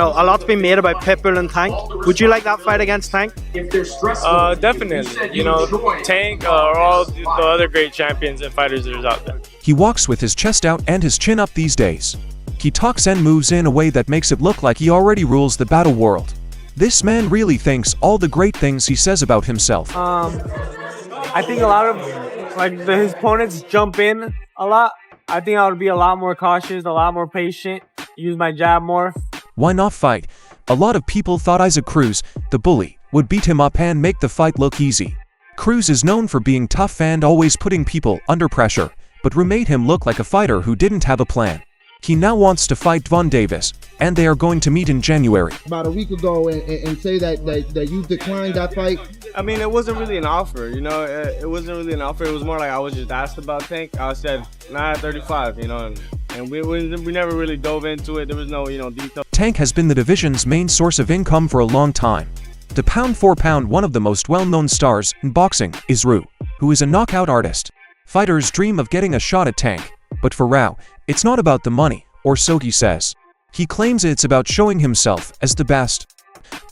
A lot's been made about Pitbull and Tank. Would you like that fight against Tank? Definitely. You know, Tank or all the other great champions and fighters there's out there. He walks with his chest out and his chin up these days. He talks and moves in a way that makes it look like he already rules the battle world. This man really thinks all the great things he says about himself. I think a lot of his opponents jump in a lot. I think I would be a lot more cautious, a lot more patient, use my jab more. Why not fight? A lot of people thought Isaac Cruz, the bully, would beat him up and make the fight look easy. Cruz is known for being tough and always putting people under pressure, but Ru made him look like a fighter who didn't have a plan. He now wants to fight Von Davis, and they are going to meet in January. About a week ago and say that you declined that fight. I mean, it wasn't really an offer, you know. It wasn't really an offer. It was more like I was just asked about Tank. I said, nah, 35, you know, and we never really dove into it. There was no, detail. Tank has been the division's main source of income for a long time. The pound for pound one of the most well-known stars in boxing is Ru, who is a knockout artist. Fighters dream of getting a shot at Tank, but for Rao, it's not about the money, or so he says. He claims it's about showing himself as the best.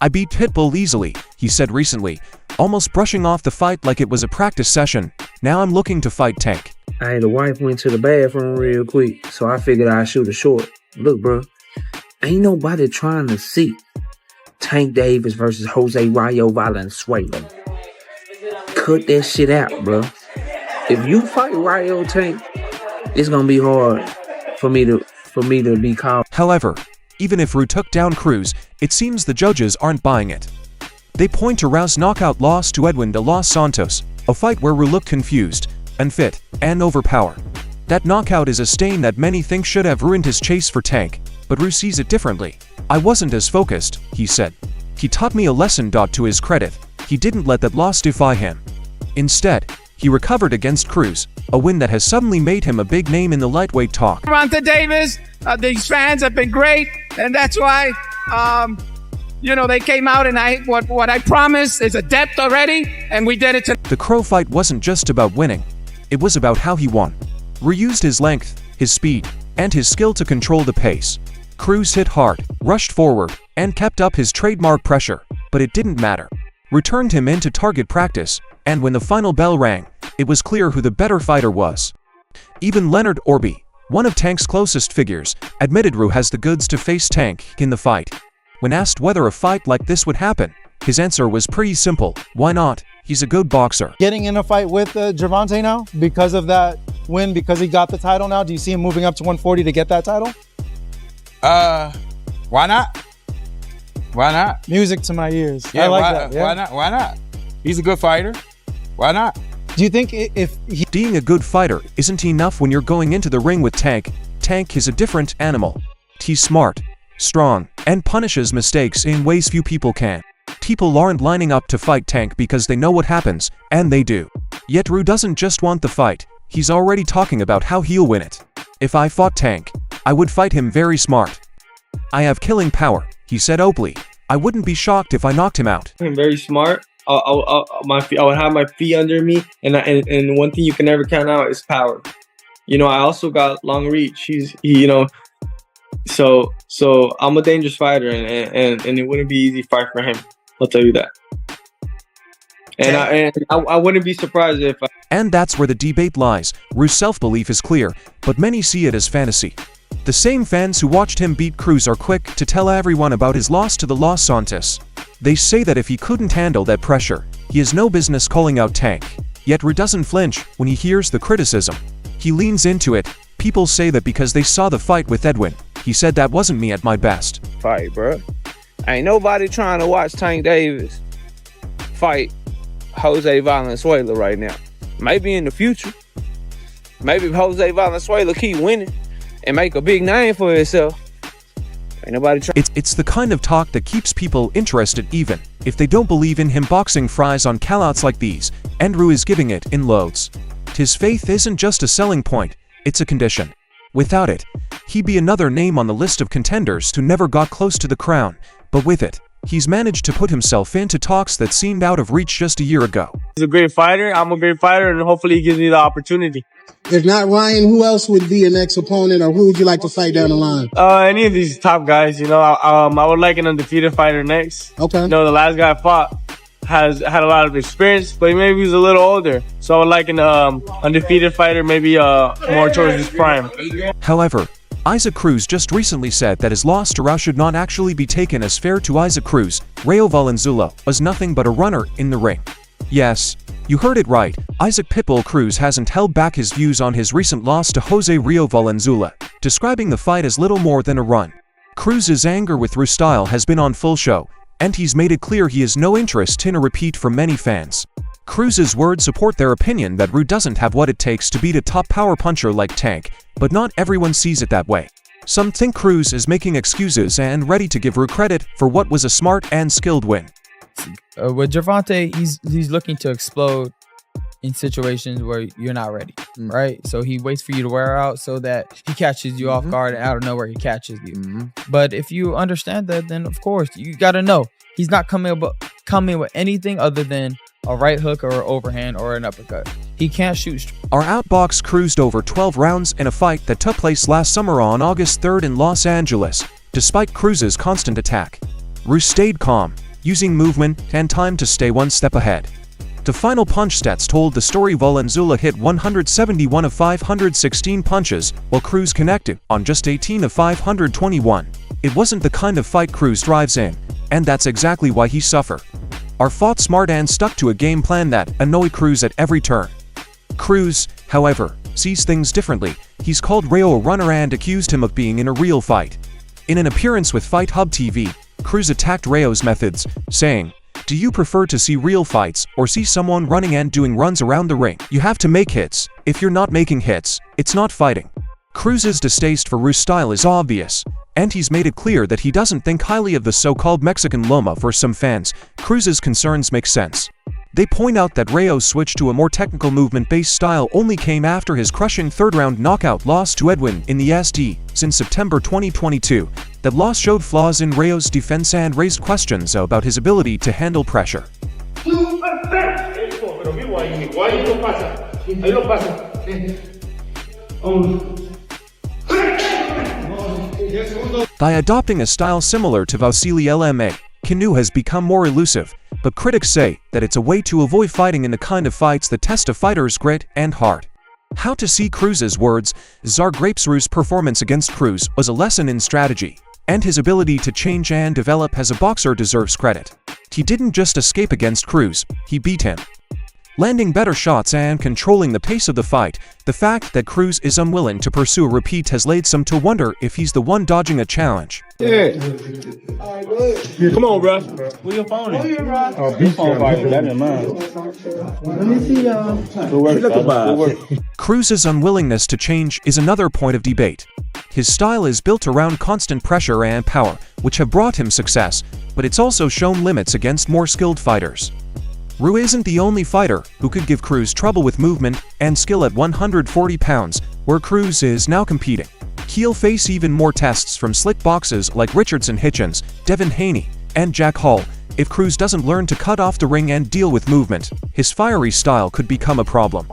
I beat Pitbull easily, he said recently, almost brushing off the fight like it was a practice session. Now I'm looking to fight Tank. Hey, the wife went to the bathroom real quick, so I figured I'd shoot a short. Look, bro, ain't nobody trying to see Tank Davis versus Jose Rayo Valenzuela. Cut that shit out, bro. If you fight Rayo Tank, it's gonna be hard for me to be called. However, even if Ru took down Cruz, it seems the judges aren't buying it. They point to Rao's knockout loss to Edwin de los Santos, a fight where Ru looked confused, unfit, and overpowered. That knockout is a stain that many think should have ruined his chase for Tank, but Ru sees it differently. I wasn't as focused, he said. He taught me a lesson. To his credit, he didn't let that loss defy him. Instead, he recovered against Cruz, a win that has suddenly made him a big name in the lightweight talk. Gervonta Davis, these fans have been great, and that's why, they came out and what I promised is a depth already, and we did it tonight. The Crow fight wasn't just about winning, it was about how he won. Ru used his length, his speed, and his skill to control the pace. Cruz hit hard, rushed forward, and kept up his trademark pressure, but it didn't matter. Ru turned him into target practice, and when the final bell rang, it was clear who the better fighter was. Even Leonard Orby, one of Tank's closest figures, admitted Ru has the goods to face Tank in the fight. When asked whether a fight like this would happen, his answer was pretty simple: why not? He's a good boxer. Getting in a fight with Gervonta now because of that win, because he got the title now, do you see him moving up to 140 to get that title? Why not? Why not? Music to my ears. Yeah, I like that. Yeah. Why not? Why not? He's a good fighter. Why not? Do you think if he... Being a good fighter isn't enough when you're going into the ring with Tank. Tank is a different animal. He's smart, strong, and punishes mistakes in ways few people can. People aren't lining up to fight Tank because they know what happens, and they do. Yet Ru doesn't just want the fight, he's already talking about how he'll win it. If I fought Tank, I would fight him very smart. I have killing power, he said openly. I wouldn't be shocked if I knocked him out. I'm very smart. I would have my feet under me, and one thing you can never count out is power. I also got long reach. So I'm a dangerous fighter, and it wouldn't be an easy fight for him. I'll tell you that. And I wouldn't be surprised if. And that's where the debate lies. Ru's self-belief is clear, but many see it as fantasy. The same fans who watched him beat Cruz are quick to tell everyone about his loss to the Los Santos. They say that if he couldn't handle that pressure, he has no business calling out Tank. Yet Ru doesn't flinch when he hears the criticism. He leans into it. People say that because they saw the fight with Edwin. He said that wasn't me at my best. Fight, bro. Ain't nobody trying to watch Tank Davis fight Jose Valenzuela right now. Maybe in the future. Maybe if Jose Valenzuela keep winning and make a big name for himself. Ain't nobody trying. It's the kind of talk that keeps people interested even if they don't believe in him. Boxing fries on callouts like these, and Ru is giving it in loads. His faith isn't just a selling point, it's a condition. Without it, he'd be another name on the list of contenders who never got close to the crown, but with it, he's managed to put himself into talks that seemed out of reach just a year ago. He's a great fighter, I'm a great fighter, and hopefully he gives me the opportunity. If not Ryan, who else would be your next opponent, or who would you like to fight down the line? Any of these top guys, you know, I would like an undefeated fighter next. Okay. You know, the last guy I fought had a lot of experience, but maybe he's a little older. So I would like an undefeated fighter, maybe more towards his prime. However, Isaac Cruz just recently said that his loss to Rayo should not actually be taken as fair to Isaac Cruz. Rayo Valenzuela was nothing but a runner in the ring. Yes, you heard it right, Isaac Pitbull Cruz hasn't held back his views on his recent loss to Rayo Valenzuela, describing the fight as little more than a run. Cruz's anger with Rayo style has been on full show, and he's made it clear he has no interest in a repeat from many fans. Cruz's words support their opinion that Rayo doesn't have what it takes to beat a top power puncher like Tank, but not everyone sees it that way. Some think Cruz is making excuses and ready to give Rayo credit for what was a smart and skilled win. With Gervonta, he's looking to explode in situations where you're not ready, right? So he waits for you to wear out so that he catches you off guard, and out of nowhere he catches you. But if you understand that, then of course you got to know he's not coming with anything other than a right hook or an overhand or an uppercut. He can't shoot. Our outbox cruised over 12 rounds in a fight that took place last summer on August 3rd in Los Angeles. Despite Cruz's constant attack, Rayo stayed calm, using movement and time to stay one step ahead. The final punch stats told the story. Valenzuela hit 171 of 516 punches, while Cruz connected on just 18 of 521. It wasn't the kind of fight Cruz thrives in, and that's exactly why he suffered. Our fought smart and stuck to a game plan that annoyed Cruz at every turn. Cruz, however, sees things differently. He's called Rayo a runner and accused him of being in a real fight. In an appearance with Fight Hub TV, Cruz attacked Rayo's methods, saying, "Do you prefer to see real fights or see someone running and doing runs around the ring? You have to make hits. If you're not making hits, it's not fighting." Cruz's distaste for Rayo style is obvious, and he's made it clear that he doesn't think highly of the so-called Mexican Loma. For some fans, Cruz's concerns make sense. They point out that Rayo's switch to a more technical movement-based style only came after his crushing third-round knockout loss to Edwin in the SD in September 2022. That loss showed flaws in Rayo's defense and raised questions about his ability to handle pressure. By adopting a style similar to Vasily LMA, Canoe has become more elusive, but critics say that it's a way to avoid fighting in the kind of fights that test a fighter's grit and heart. How to see Cruz's words: Zagrep's performance against Cruz was a lesson in strategy, and his ability to change and develop as a boxer deserves credit. He didn't just escape against Cruz, he beat him. Landing better shots and controlling the pace of the fight, the fact that Cruz is unwilling to pursue a repeat has led some to wonder if he's the one dodging a challenge. Yeah. Come on, bro. Who your phone is? Oh, this phone is better than mine. Let me see, Cruz's unwillingness to change is another point of debate. His style is built around constant pressure and power, which have brought him success, but it's also shown limits against more skilled fighters. Rayo isn't the only fighter who could give Cruz trouble with movement and skill at 140 pounds, where Cruz is now competing. He'll face even more tests from slick boxes like Richardson Hitchens, Devin Haney, and Jack Hall. If Cruz doesn't learn to cut off the ring and deal with movement, his fiery style could become a problem.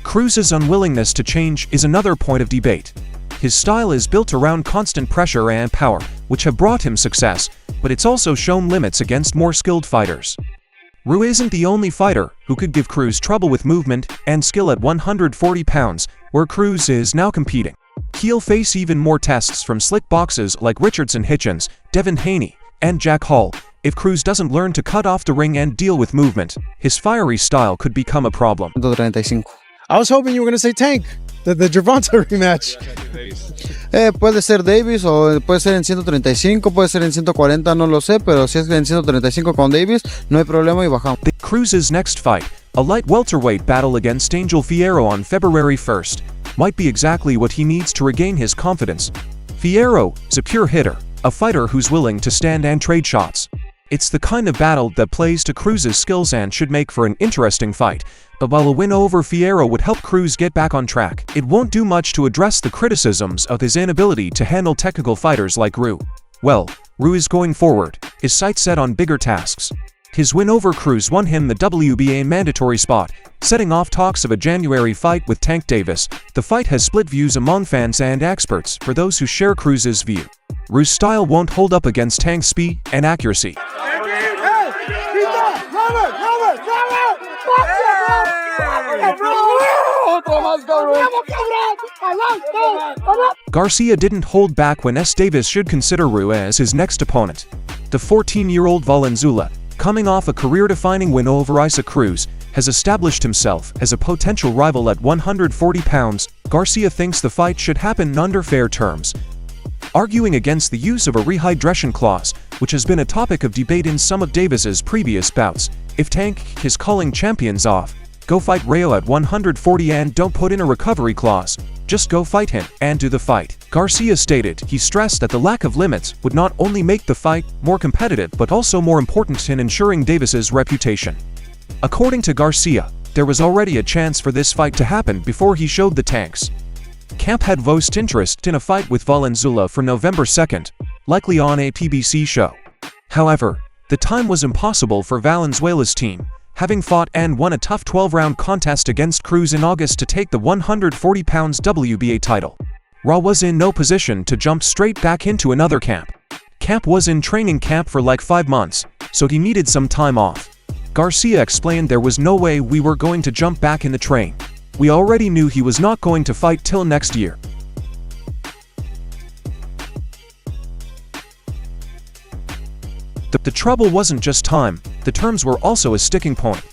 Cruz's unwillingness to change is another point of debate. His style is built around constant pressure and power, which have brought him success, but it's also shown limits against more skilled fighters. Rayo isn't the only fighter who could give Cruz trouble with movement and skill at 140 pounds, where Cruz is now competing. He'll face even more tests from slick boxes like Richardson Hitchens, Devin Haney, and Jack Hall. If Cruz doesn't learn to cut off the ring and deal with movement, his fiery style could become a problem. I was hoping you were going to say Tank, the Gervonta rematch. Puede ser Davis o puede ser en 135, puede ser en 140, no lo sé, pero si es en 135 con Davis, no hay problema y bajamos. Cruz's next fight, a light welterweight battle against Angel Fierro on February 1st, might be exactly what he needs to regain his confidence. Fierro is a pure hitter, a fighter who's willing to stand and trade shots. It's the kind of battle that plays to Cruz's skills and should make for an interesting fight, but while a win over Fierro would help Cruz get back on track, it won't do much to address the criticisms of his inability to handle technical fighters like Rayo. Well, Ruiz going forward, his sights set on bigger tasks. His win over Cruz won him the WBA mandatory spot, setting off talks of a January fight with Tank Davis. The fight has split views among fans and experts for those who share Cruz's view. Ruiz's style won't hold up against Tank's speed and accuracy. Garcia didn't hold back when Davis should consider Ruiz as his next opponent. The 14-year-old Valenzuela, coming off a career-defining win over Isaac Cruz, has established himself as a potential rival at 140 pounds. Garcia thinks the fight should happen under fair terms, arguing against the use of a rehydration clause, which has been a topic of debate in some of Davis's previous bouts. If Tank is calling champions off, go fight Rayo at 140 and don't put in a recovery clause. Just go fight him and do the fight. Garcia stated he stressed that the lack of limits would not only make the fight more competitive but also more important in ensuring Davis's reputation. According to Garcia, there was already a chance for this fight to happen before he showed the tanks. Camp had voiced interest in a fight with Valenzuela for November 2nd, likely on a PBC show. However, the time was impossible for Valenzuela's team, having fought and won a tough 12-round contest against Cruz in August to take the 140 pounds WBA title. Ra was in no position to jump straight back into another camp. Camp was in training camp for like 5 months, so he needed some time off. Garcia explained there was no way we were going to jump back in the train. We already knew he was not going to fight till next year. The trouble wasn't just time, the terms were also a sticking point.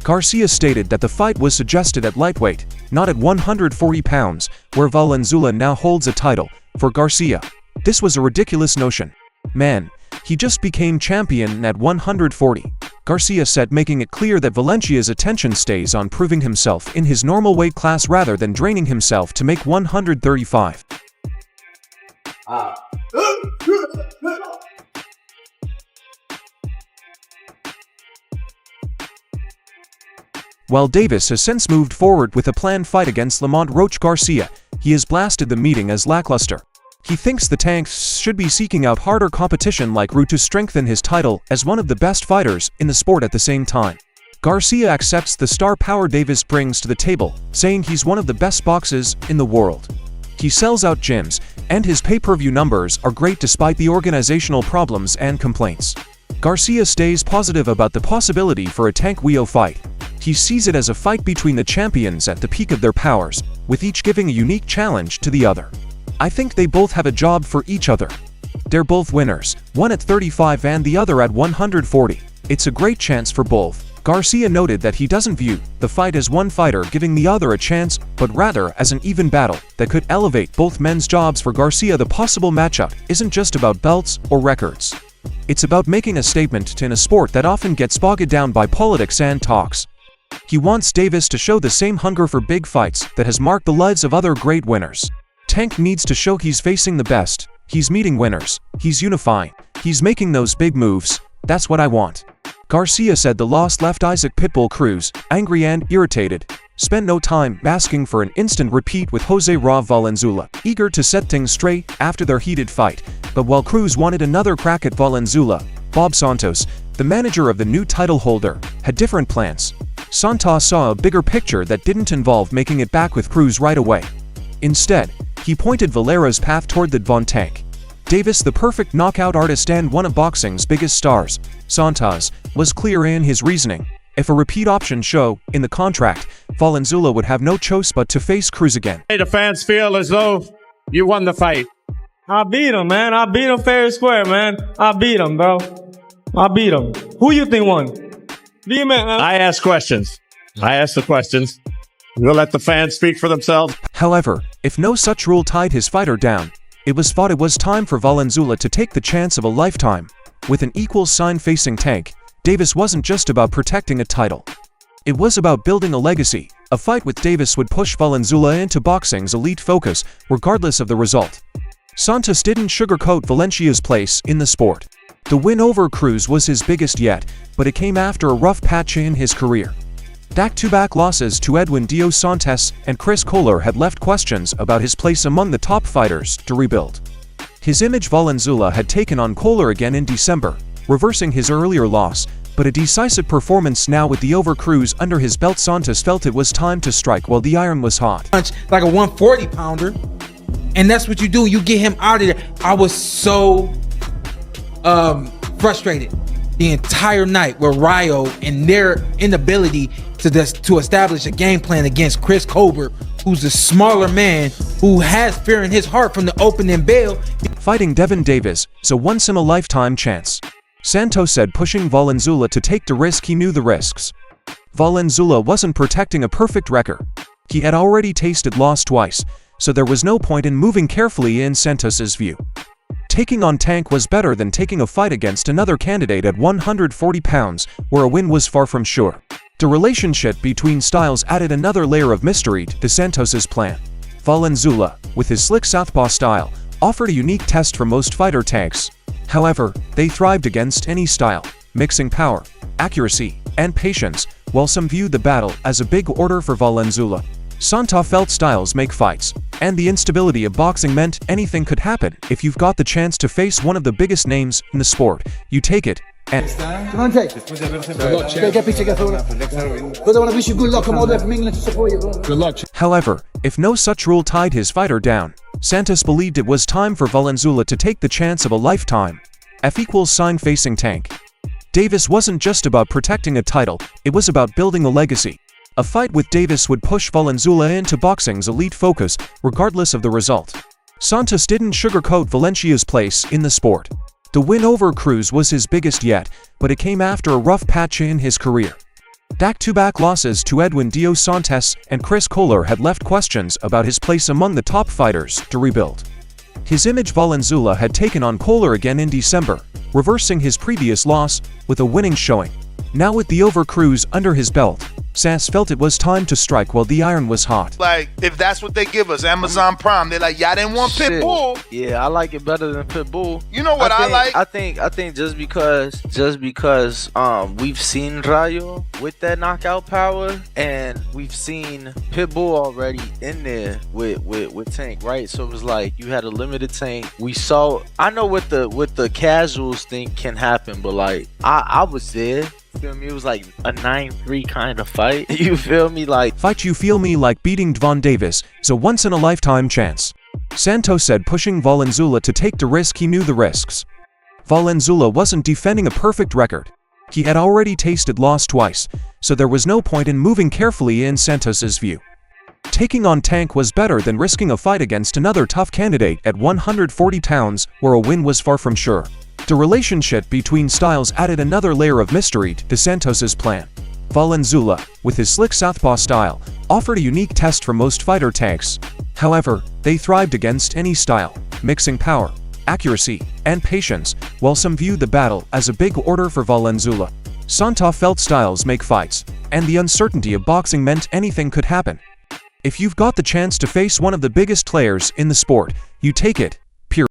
Garcia stated that the fight was suggested at lightweight, not at 140 pounds, where Valenzuela now holds a title. For Garcia, this was a ridiculous notion. Man, he just became champion at 140. Garcia said, making it clear that Valencia's attention stays on proving himself in his normal weight class rather than draining himself to make 135. While Davis has since moved forward with a planned fight against Lamont Roach Garcia, he has blasted the meeting as lackluster. He thinks the tanks should be seeking out harder competition like Ru to strengthen his title as one of the best fighters in the sport at the same time. Garcia accepts the star power Davis brings to the table, saying he's one of the best boxers in the world. He sells out gyms, and his pay-per-view numbers are great despite the organizational problems and complaints. Garcia stays positive about the possibility for a Tank Weo fight. He sees it as a fight between the champions at the peak of their powers, with each giving a unique challenge to the other. I think they both have a job for each other. They're both winners, one at 35 and the other at 140. It's a great chance for both. Garcia noted that he doesn't view the fight as one fighter giving the other a chance, but rather as an even battle that could elevate both men's jobs. For Garcia, the possible matchup isn't just about belts or records. It's about making a statement in a sport that often gets bogged down by politics and talks. He wants Davis to show the same hunger for big fights that has marked the lives of other great winners. Tank needs to show he's facing the best, he's meeting winners, he's unifying, he's making those big moves. That's what I want. Garcia said the loss left Isaac Pitbull Cruz angry and irritated. Spent no time asking for an instant repeat with Jose Ra Valenzuela, eager to set things straight after their heated fight. But while Cruz wanted another crack at Valenzuela, Bob Santos, the manager of the new title holder, had different plans. Santos saw a bigger picture that didn't involve making it back with Cruz right away. Instead, he pointed Valera's path toward the Von Tank. Davis, the perfect knockout artist and one of boxing's biggest stars, Santos was clear in his reasoning. If a repeat option show in the contract, Valenzuela would have no choice but to face Cruz again. The fans feel as though you won the fight. I beat him, man. I beat him fair and square, man. I beat him, bro. I beat him. Who you think won? Man. I ask questions. I ask the questions. We'll let the fans speak for themselves. However, if no such rule tied his fighter down, it was thought it was time for Valenzuela to take the chance of a lifetime. With an equal sign facing Tank, Davis wasn't just about protecting a title. It was about building a legacy. A fight with Davis would push Valenzuela into boxing's elite focus, regardless of the result. Santos didn't sugarcoat Valencia's place in the sport. The win over Cruz was his biggest yet, but it came after a rough patch in his career. Back-to-back losses to Edwin Dos Santos and Chris Kohler had left questions about his place among the top fighters to rebuild. His image Valenzuela had taken on Kohler again in December, reversing his earlier loss, but a decisive performance now with the over Cruz under his belt. Santos felt it was time to strike while the iron was hot. Like a 140 pounder, and that's what you do. You get him out of there. I was so frustrated the entire night with Rayo and their inability to establish a game plan against Chris Colbert, who's a smaller man who has fear in his heart from the opening bell. Fighting Devin Davis is a once-in-a-lifetime chance. Santos said, pushing Valenzuela to take the risk. He knew the risks. Valenzuela wasn't protecting a perfect record. He had already tasted loss twice, so there was no point in moving carefully in Santos's view. Taking on Tank was better than taking a fight against another candidate at 140 pounds, where a win was far from sure. The relationship between styles added another layer of mystery to Santos's plan. Valenzuela, with his slick southpaw style, offered a unique test for most fighter Tanks. However, they thrived against any style, mixing power, accuracy, and patience, while some viewed the battle as a big order for Valenzuela. Santos felt styles make fights, and the instability of boxing meant anything could happen. If you've got the chance to face one of the biggest names in the sport, you take it. And however, if no such rule tied his fighter down, Santos believed it was time for Valenzuela to take the chance of a lifetime. F=sign facing Tank. Davis wasn't just about protecting a title, it was about building a legacy. A fight with Davis would push Valenzuela into boxing's elite focus, regardless of the result. Santos didn't sugarcoat Valencia's place in the sport. The win over Cruz was his biggest yet, but it came after a rough patch in his career. Back-to-back losses to Edwin Dos Santos and Chris Kohler had left questions about his place among the top fighters to rebuild. His image Valenzuela had taken on Kohler again in December, reversing his previous loss with a winning showing. Now with the over Cruz under his belt, Sass felt it was time to strike while the iron was hot. Like, if that's what they give us, Amazon Prime, they're like, y'all didn't want Pitbull. Yeah, I like it better than Pitbull. You know what I like? I think just because we've seen Rayo with that knockout power, and we've seen Pitbull already in there with Tank, right? So it was like you had a limited Tank. We saw, I know what the casuals think can happen, but like I was there. Feel me? It was like a 9-3 kind of fight. You feel me? Like beating Devon Davis is a once-in-a-lifetime chance. Santos said, pushing Valenzuela to take the risk. He knew the risks. Valenzuela wasn't defending a perfect record. He had already tasted loss twice, so there was no point in moving carefully in Santos's view. Taking on Tank was better than risking a fight against another tough candidate at 140 pounds, where a win was far from sure. The relationship between styles added another layer of mystery to Santos's plan. Valenzuela, with his slick southpaw style, offered a unique test for most fighter Tanks. However, they thrived against any style, mixing power, accuracy, and patience, while some viewed the battle as a big order for Valenzuela. Santos felt styles make fights, and the uncertainty of boxing meant anything could happen. If you've got the chance to face one of the biggest players in the sport, you take it.